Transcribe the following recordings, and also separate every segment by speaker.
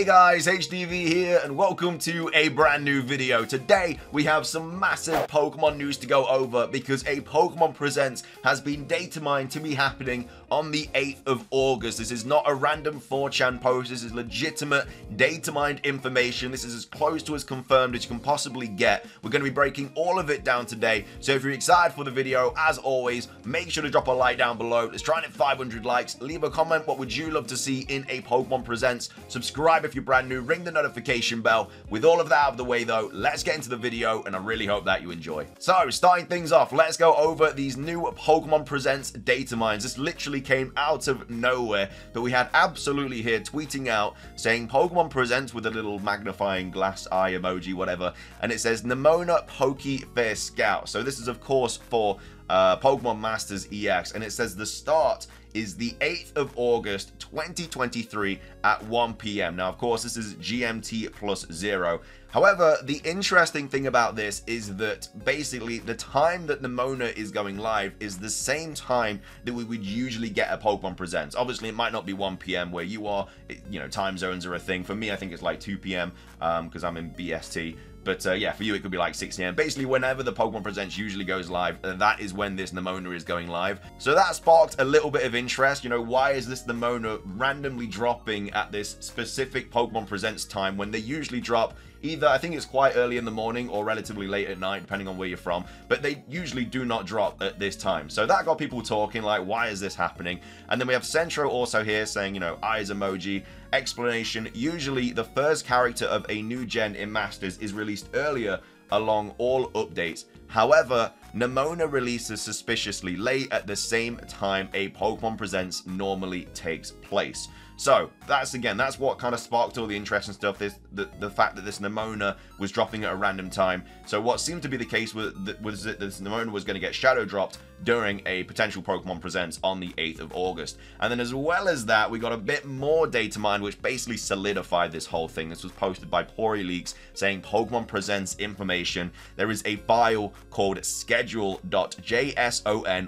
Speaker 1: Hey guys, HDvee here and welcome to a brand new video. Today we have some massive Pokemon news to go over because a Pokemon Presents has been data mined to be happening on the 8th of August. This is not a random 4chan post, this is legitimate data mined information. This is as close to as confirmed as you can possibly get. We're going to be breaking all of it down today, so if you're excited for the video, as always, make sure to drop a like down below. Let's try and hit 500 likes. Leave a comment, what would you love to see in a Pokemon Presents? Subscribe if you're brand new, ring the notification bell. With all of that out of the way though, let's get into the video and I really hope that you enjoy. So starting things off, let's go over these new Pokemon Presents data mines. This literally came out of nowhere, but we had Absolutely here tweeting out saying Pokemon Presents with a little magnifying glass eye emoji, whatever, and it says Nemona Poke Fair Scout. So this is of course for Pokemon Masters EX, and it says the start is the 8th of August 2023 at 1 PM. Now, of course, this is GMT plus 0. However, the interesting thing about this is that basically the time that Nemona is going live is the same time that we would usually get a Pokemon Presents. Obviously, it might not be 1 PM where you are, you know, time zones are a thing. For me, I think it's like 2 PM because I'm in BST. But yeah, for you it could be like 6 AM. Basically, whenever the Pokemon Presents usually goes live, that is when this Nemona is going live. So that sparked a little bit of interest. You know, why is this Nemona randomly dropping at this specific Pokemon Presents time when they usually drop either, I think it's quite early in the morning or relatively late at night, depending on where you're from, but they usually do not drop at this time. So that got people talking, like, why is this happening? And then we have Centro also here saying, you know, eyes emoji, explanation, usually the first character of a new gen in Masters is released earlier along all updates. However, Nemona releases suspiciously late at the same time a Pokemon Presents normally takes place. So that's what kind of sparked all the interest and stuff, the fact that this Nemona was dropping at a random time. So what seemed to be the case was that this Nemona was going to get shadow dropped during a potential Pokemon Presents on the 8th of August. And then as well as that, we got a bit more data mined, which basically solidified this whole thing. This was posted by Pori Leaks saying Pokemon Presents information. There is a file called schedule.json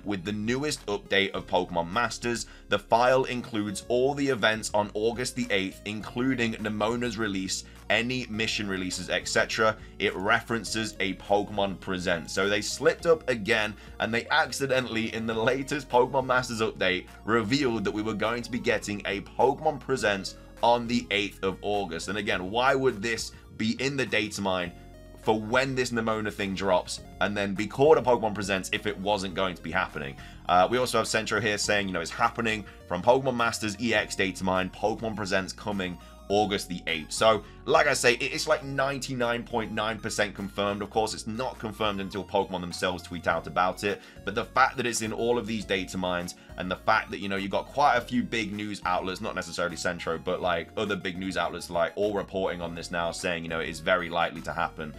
Speaker 1: with the newest update of Pokemon Masters. The file includes all the events on August the 8th, including Nemona's release, any mission releases, etc. It references a Pokemon Present. So they slipped up again and they accidentally, in the latest Pokemon Masters update, revealed that we were going to be getting a Pokemon Present on the 8th of August. And again, why would this be in the data mine for when this Nemona thing drops and then be called a Pokemon Presents if it wasn't going to be happening? We also have Centro here saying, you know, it's happening from Pokemon Masters EX data mine, Pokemon Presents coming August the 8th. So, like I say, it's like 99.9% confirmed. Of course, it's not confirmed until Pokemon themselves tweet out about it. But the fact that it's in all of these data mines and the fact that, you know, you got quite a few big news outlets, not necessarily Centro, but like other big news outlets, like all reporting on this now saying, you know, it is very likely to happen.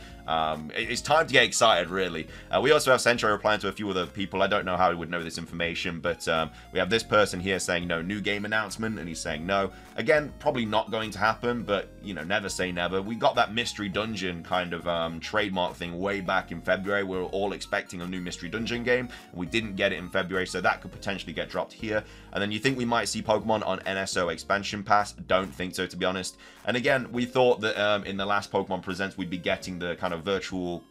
Speaker 1: It's time to get excited, really. We also have Centro replying to a few other people. I don't know how he would know this information, but we have this person here saying, no, new game announcement, and he's saying no. Again, probably not going to happen, but, you know, never say never. We got that mystery dungeon kind of trademark thing way back in February. We were all expecting a new mystery dungeon game, and we didn't get it in February, so that could potentially get dropped here. And then you think we might see Pokemon on NSO expansion pass? Don't think so, to be honest. And again, we thought that in the last Pokemon Presents we'd be getting the kind of virtual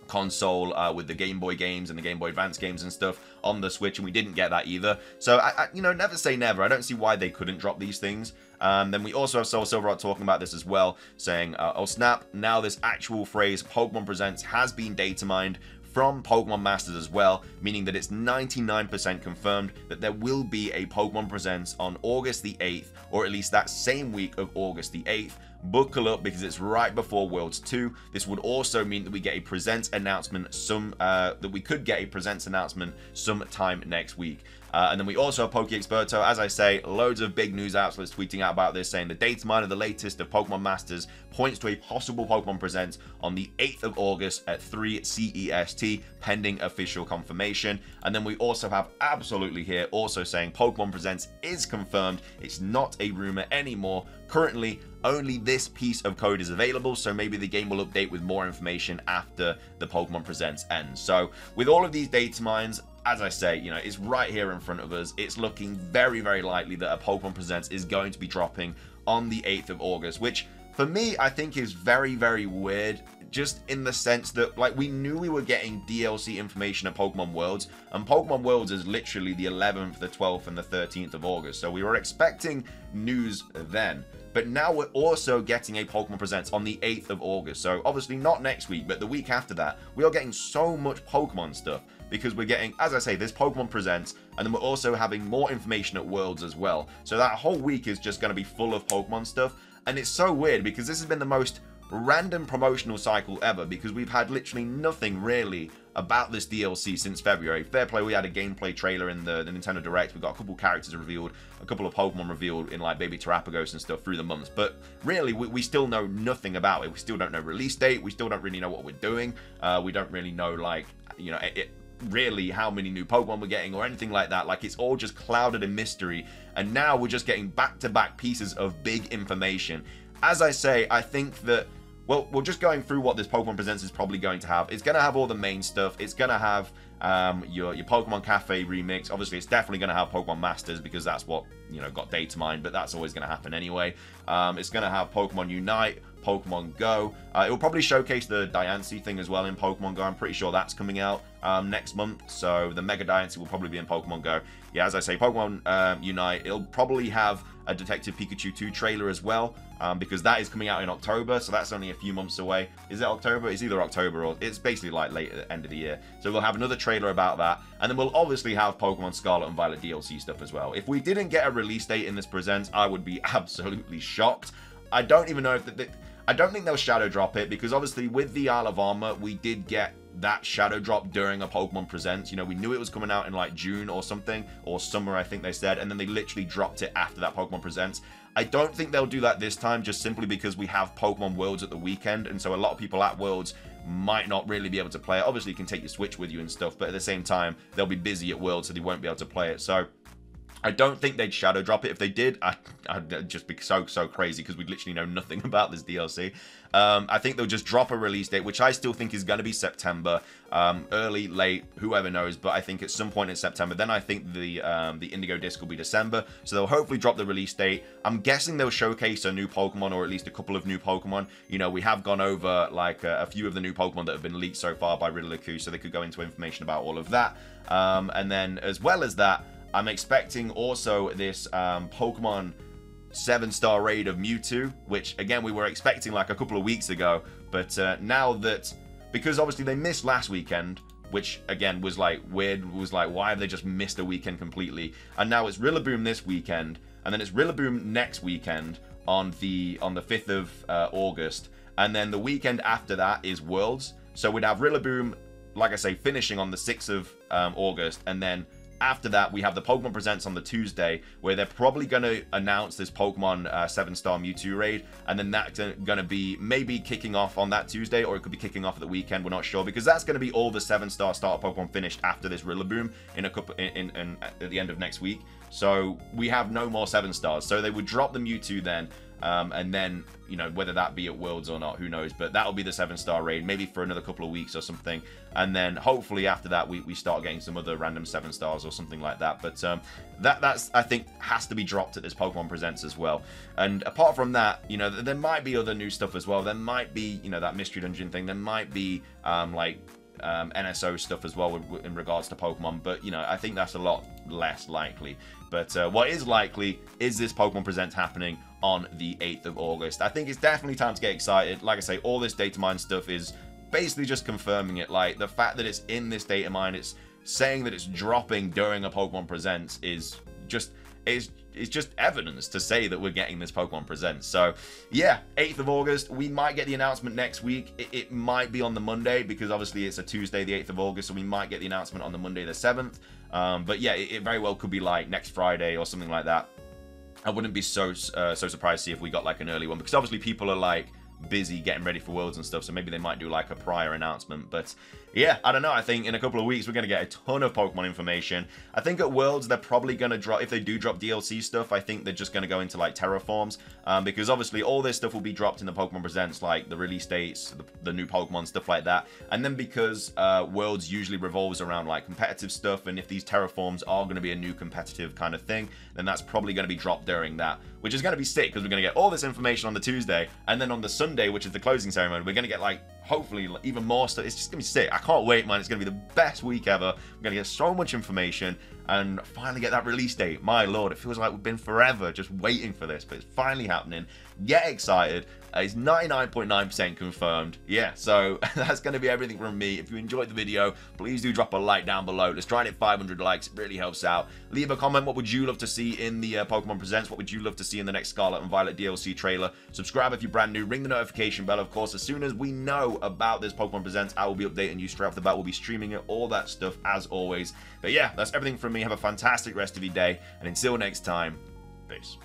Speaker 1: console with the Game Boy games and the Game Boy Advance games and stuff on the Switch, and we didn't get that either. So you know, never say never. I don't see why they couldn't drop these things. Then we also have Soul Silverheart talking about this as well, saying, oh snap, now this actual phrase Pokemon Presents has been data mined from Pokemon Masters as well, meaning that it's 99% confirmed that there will be a Pokemon Presents on August the 8th, or at least that same week of August the 8th. Buckle up because it's right before Worlds 2. This would also mean that we get a Presents announcement that we could get a Presents announcement sometime next week. And then we also have Poke Experto. As I say, loads of big news outlets tweeting out about this, saying the data mine of the latest of Pokemon Masters points to a possible Pokemon Presents on the 8th of August at 3 CEST, pending official confirmation. And then we also have Absolutely here also saying Pokemon Presents is confirmed. It's not a rumor anymore. Currently, only this piece of code is available, so maybe the game will update with more information after the Pokemon Presents ends. So with all of these data mines, as I say, you know, it's right here in front of us. It's looking very, very likely that a Pokemon Presents is going to be dropping on the 8th of August, which for me, I think is very, very weird, just in the sense that, like, we knew we were getting DLC information at Pokemon Worlds, and Pokemon Worlds is literally the 11th, the 12th, and the 13th of August, so we were expecting news then. But now we're also getting a Pokemon Presents on the 8th of August, so obviously not next week, but the week after that. We are getting so much Pokemon stuff, because we're getting, as I say, this Pokemon Presents, and then we're also having more information at Worlds as well. So that whole week is just going to be full of Pokemon stuff, and it's so weird, because this has been the most random promotional cycle ever, because we've had literally nothing really about this DLC since February. Fair play, we had a gameplay trailer in the Nintendo Direct. We got a couple characters revealed, a couple of Pokemon revealed in like Baby Terrapagos and stuff through the months, but really we still know nothing about it. We still don't know release date. We still don't really know what we're doing. We don't really know, like, you know, really how many new Pokemon we're getting or anything like that. Like, it's all just clouded in mystery, and now we're just getting back-to-back pieces of big information. As I say, I think that, well, we're just going through what this Pokemon Presents is probably going to have. It's going to have all the main stuff. It's going to have your Pokemon Cafe remix. Obviously, it's definitely going to have Pokemon Masters, because that's what, you know, got DATAMINED, but that's always going to happen anyway. It's going to have Pokemon Unite, Pokemon Go. It will probably showcase the Diancie thing as well in Pokemon Go. I'm pretty sure that's coming out next month, so the Mega Diancie will probably be in Pokemon Go. Yeah, as I say, Pokemon Unite, it'll probably have a Detective Pikachu 2 trailer as well, because that is coming out in October, so that's only a few months away. Is it October? It's either October or it's basically like late at the end of the year. So we'll have another trailer about that, and then we'll obviously have Pokemon Scarlet and Violet DLC stuff as well. If we didn't get a release date in this Presents, I would be absolutely shocked. I don't even know if I don't think they'll shadow drop it, because obviously with the Isle of Armor, we did get that shadow drop during a Pokemon Presents. You know, we knew it was coming out in like June or something, or summer, I think they said, and then they literally dropped it after that Pokemon Presents. I don't think they'll do that this time, just simply because we have Pokemon Worlds at the weekend, and so a lot of people at Worlds might not really be able to play it. Obviously, you can take your Switch with you and stuff, but at the same time, they'll be busy at Worlds, so they won't be able to play it. So I don't think they'd shadow drop it. If they did, I'd just be so crazy, because we'd literally know nothing about this DLC. I think they'll just drop a release date, which I still think is going to be September, early, late, whoever knows, but I think at some point in September. Then I think the Indigo Disc will be December, so they'll hopefully drop the release date. I'm guessing they'll showcase a new Pokemon, or at least a couple of new Pokemon. You know, we have gone over like a few of the new Pokemon that have been leaked so far by Riddler-Q, so they could go into information about all of that. And then as well as that, I'm expecting also this Pokemon 7-star raid of Mewtwo, which again we were expecting like a couple of weeks ago, but now that, because obviously they missed last weekend, which again was like weird, was like, why have they just missed a weekend completely? And now it's Rillaboom this weekend, and then it's Rillaboom next weekend on the 5th of August, and then the weekend after that is Worlds. So we'd have Rillaboom, like I say, finishing on the 6th of August, and then after that, we have the Pokemon Presents on the Tuesday, where they're probably going to announce this Pokemon 7-star Mewtwo raid, and then that's going to be maybe kicking off on that Tuesday, or it could be kicking off at the weekend. We're not sure, because that's going to be all the 7-star starter Pokemon finished after this Rillaboom in a couple at the end of next week. So we have no more 7-stars. So they would drop the Mewtwo then, and then, you know, whether that be at Worlds or not, who knows, but that'll be the 7-star raid, maybe for another couple of weeks or something, and then hopefully after that we start getting some other random 7-stars or something like that. But that's I think has to be dropped at this Pokemon Presents as well. And apart from that, you know, there might be other new stuff as well. There might be, you know, that mystery dungeon thing. There might be like NSO stuff as well in regards to Pokemon, but you know, I think that's a lot less likely. But what is likely is this Pokemon Presents happening on the 8th of August. I think it's definitely time to get excited. Like I say, all this DATAMINED stuff is basically just confirming it. Like, the fact that it's in this DATAMINED, it's saying that it's dropping during a Pokemon Presents is just evidence to say that we're getting this Pokemon Presents. So yeah, 8th of August, we might get the announcement next week. It might be on the Monday, because obviously it's a Tuesday, the 8th of August, so we might get the announcement on the Monday the 7th. But yeah, it very well could be like next Friday or something like that. I wouldn't be so surprised to see if we got like an early one, because obviously people are like busy getting ready for Worlds and stuff, so maybe they might do like a prior announcement. But yeah, I don't know. I think in a couple of weeks we're going to get a ton of Pokemon information. I think at Worlds they're probably going to drop, if they do drop DLC stuff, I think they're just going to go into like Terraforms, because obviously all this stuff will be dropped in the Pokemon Presents, like the release dates, the new Pokemon, stuff like that. And then because Worlds usually revolves around like competitive stuff, and if these Terraforms are going to be a new competitive kind of thing, then that's probably going to be dropped during that, which is going to be sick because we're going to get all this information on the Tuesday, and then on the Sunday, which is the closing ceremony, we're going to get like hopefully even more stuff. It's just going to be sick. I can't wait, man. It's going to be the best week ever. We're going to get so much information and finally get that release date. My lord, it feels like we've been forever just waiting for this, but it's finally happening. Get excited. It's 99.9% confirmed. Yeah, so that's going to be everything from me. If you enjoyed the video, please do drop a like down below. Let's try and hit 500 likes. It really helps out. Leave a comment. What would you love to see in the Pokemon Presents? What would you love to see in the next Scarlet and Violet DLC trailer? Subscribe if you're brand new. Ring the notification bell, of course. As soon as we know about this Pokemon Presents, I will be updating you straight off the bat. We'll be streaming it, all that stuff, as always. But yeah, that's everything from me. Have a fantastic rest of your day. And until next time, peace.